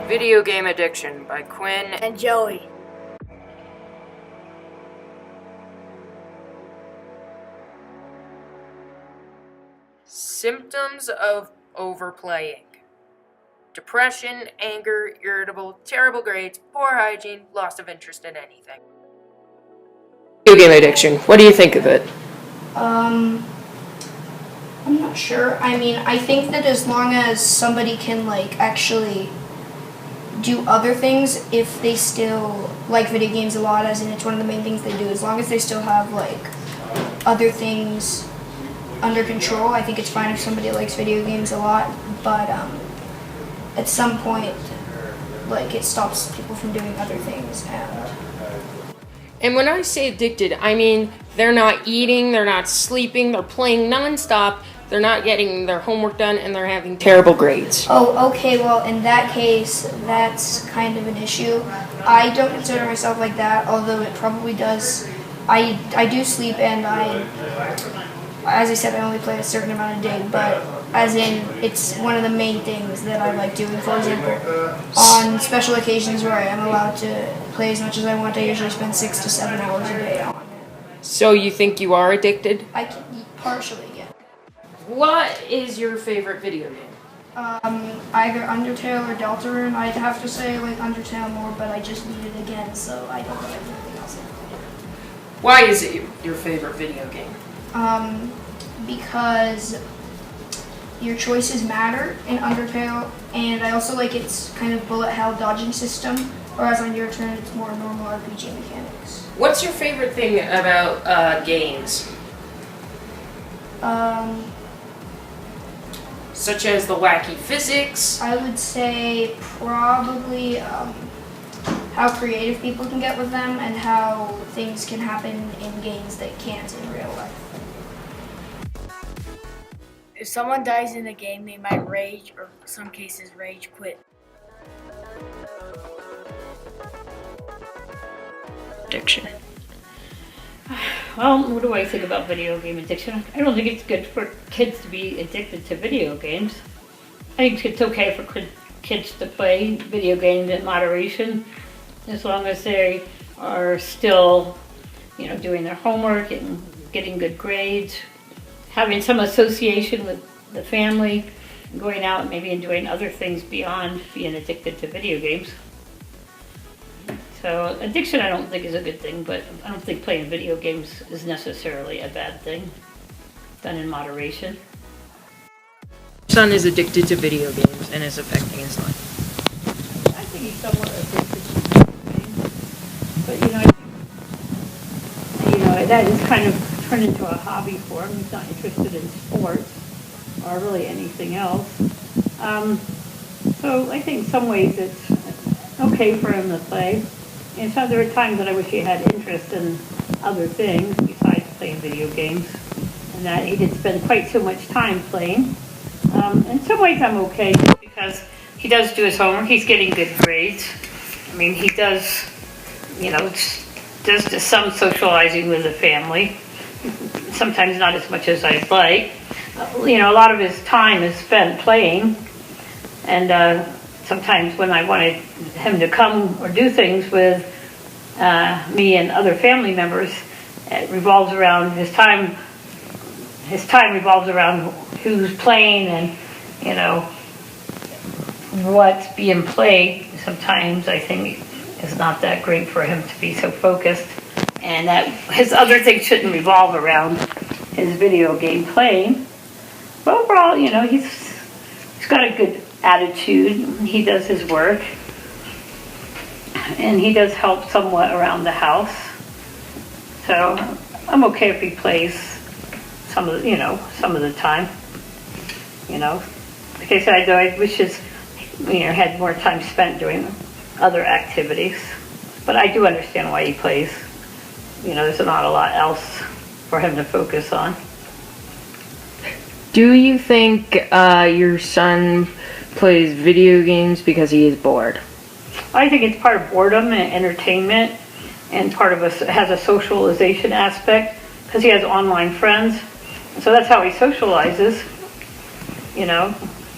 Video Game Addiction by Quinn and Joey. Symptoms of overplaying: depression, anger, irritable, terrible grades, poor hygiene, loss of interest in anything. Video game addiction, what do you think of it? I'm not sure. I mean, I think that as long as somebody can actually do other things, if they still like video games a lot, as in it's one of the main things they do, as long as they still have other things under control, I think it's fine if somebody likes video games a lot. But at some point, it stops people from doing other things. And when I say addicted, I mean they're not eating, they're not sleeping, they're playing nonstop, they're not getting their homework done, and they're having terrible grades. Oh, okay, well, in that case, that's kind of an issue. I don't consider myself like that, although it probably does. I do sleep, and as I said, I only play a certain amount a day, but as in, it's one of the main things that I like doing. For example, on special occasions where I am allowed to play as much as I want, I usually spend 6 to 7 hours a day on it. So you think you are addicted? I can, partially, yeah. What is your favorite video game? Either Undertale or Deltarune. I'd have to say Undertale more, but I just beat it again, so I don't like anything else. Why is it your favorite video game? Because your choices matter in Undertale, and I also like its kind of bullet hell dodging system, whereas on your turn it's more normal RPG mechanics. What's your favorite thing about games? Such as the wacky physics? I would say probably how creative people can get with them and how things can happen in games that can't in real life. If someone dies in a game, they might rage, or in some cases rage quit. Addiction. Well, what do I think about video game addiction? I don't think it's good for kids to be addicted to video games. I think it's okay for kids to play video games in moderation, as long as they are still, doing their homework and getting good grades, having some association with the family, going out and maybe enjoying other things beyond being addicted to video games. So addiction I don't think is a good thing, but I don't think playing video games is necessarily a bad thing, done in moderation. Son is addicted to video games and is affecting his life. I think he's somewhat addicted to video games, but that is kind of turned into a hobby for him. He's not interested in sports or really anything else. So I think in some ways it's okay for him to play. And so there were times that I wish he had interest in other things besides playing video games, and that he did spend quite so much time playing. In some ways I'm okay, just because he does do his homework, he's getting good grades. I mean, he does, does some socializing with the family, sometimes not as much as I'd like. A lot of his time is spent playing, and sometimes when I wanted him to come or do things with me and other family members, it revolves around his time. His time revolves around who's playing and, what's being played. Sometimes I think is not that great for him to be so focused, and that his other things shouldn't revolve around his video game playing. But overall, he's got a good attitude. He does his work, and he does help somewhat around the house. So I'm okay if he plays some of the time. Like I said, I wish his had more time spent doing other activities. But I do understand why he plays. There's not a lot else for him to focus on. Do you think your son plays video games because he is bored? I think it's part of boredom and entertainment, and part of has a socialization aspect, because he has online friends, so that's how he socializes.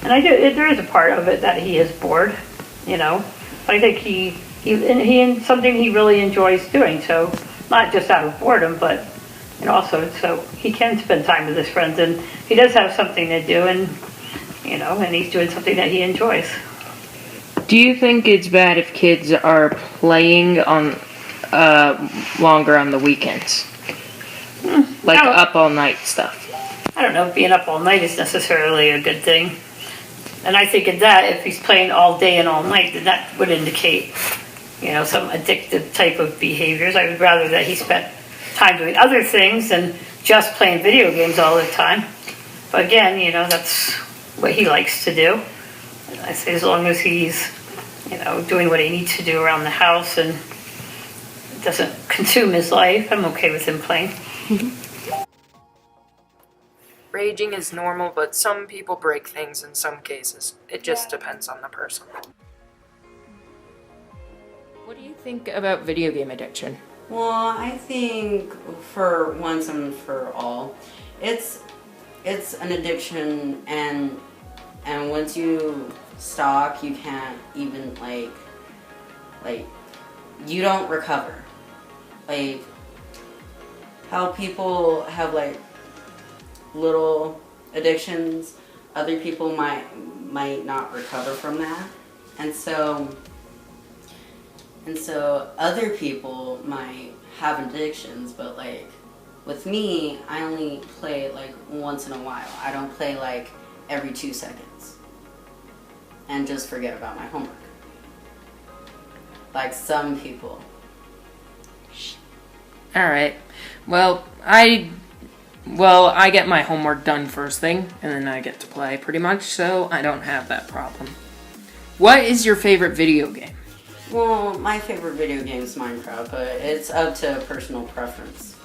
And there is a part of it that he is bored. you know. I think he something he really enjoys doing. So not just out of boredom, but also so he can spend time with his friends, and he does have something to do, and and he's doing something that he enjoys. Do you think it's bad if kids are playing on longer on the weekends? Like up all night stuff? I don't know if being up all night is necessarily a good thing. And I think in that, if he's playing all day and all night, then that would indicate, some addictive type of behaviors. I would rather that he spent time doing other things than just playing video games all the time. But again, that's what he likes to do. And I say as long as he's, doing what he needs to do around the house and it doesn't consume his life, I'm okay with him playing. Raging is normal, but some people break things in some cases. It just depends on the person. What do you think about video game addiction? Well, I think for once and for all, it's an addiction, and once you stop, you can't even like you don't recover. Like how people have little addictions, other people might not recover from that, and so other people might have addictions, but with me, I only play once in a while. I don't play every 2 seconds and just forget about my homework like some people. Alright. Well, I get my homework done first thing, and then I get to play pretty much, so I don't have that problem. What is your favorite video game? Well, my favorite video game is Minecraft, but it's up to personal preference.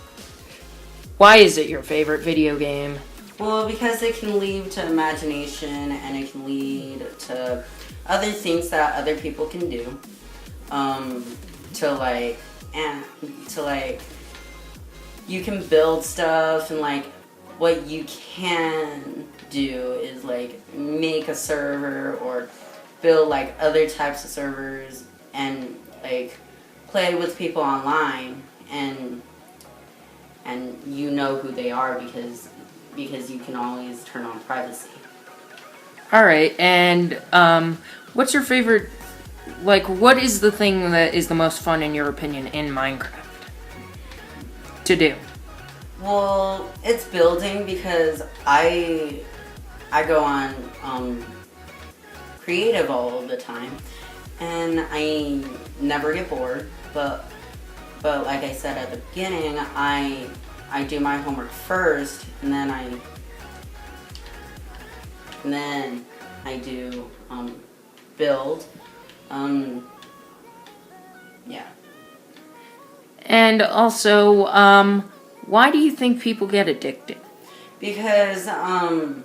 Why is it your favorite video game? Well, because it can lead to imagination, and it can lead to other things that other people can do. You can build stuff, and what you can do is make a server or build other types of servers and play with people online, and you know who they are because you can always turn on privacy. Alright, and what's your favorite, what is the thing that is the most fun in your opinion in Minecraft to do? Well, it's building, because I go on creative all the time, and I never get bored. But like I said at the beginning, I do my homework first, and then I do build. Yeah. And also, why do you think people get addicted? Because the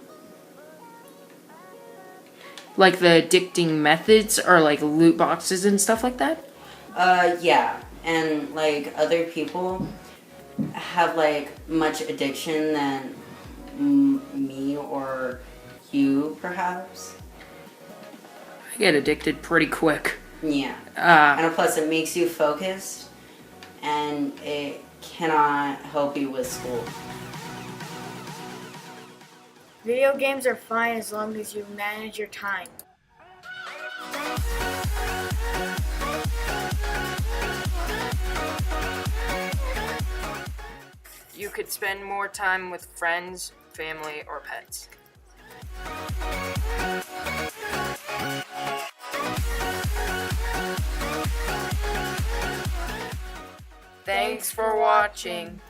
addicting methods are loot boxes and stuff like that? yeah, and other people have much addiction than me or you, perhaps. I get addicted pretty quick. Yeah. And plus it makes you focused, and it cannot help you with school. Video games are fine as long as you manage your time. You could spend more time with friends, family, or pets. Thanks for watching.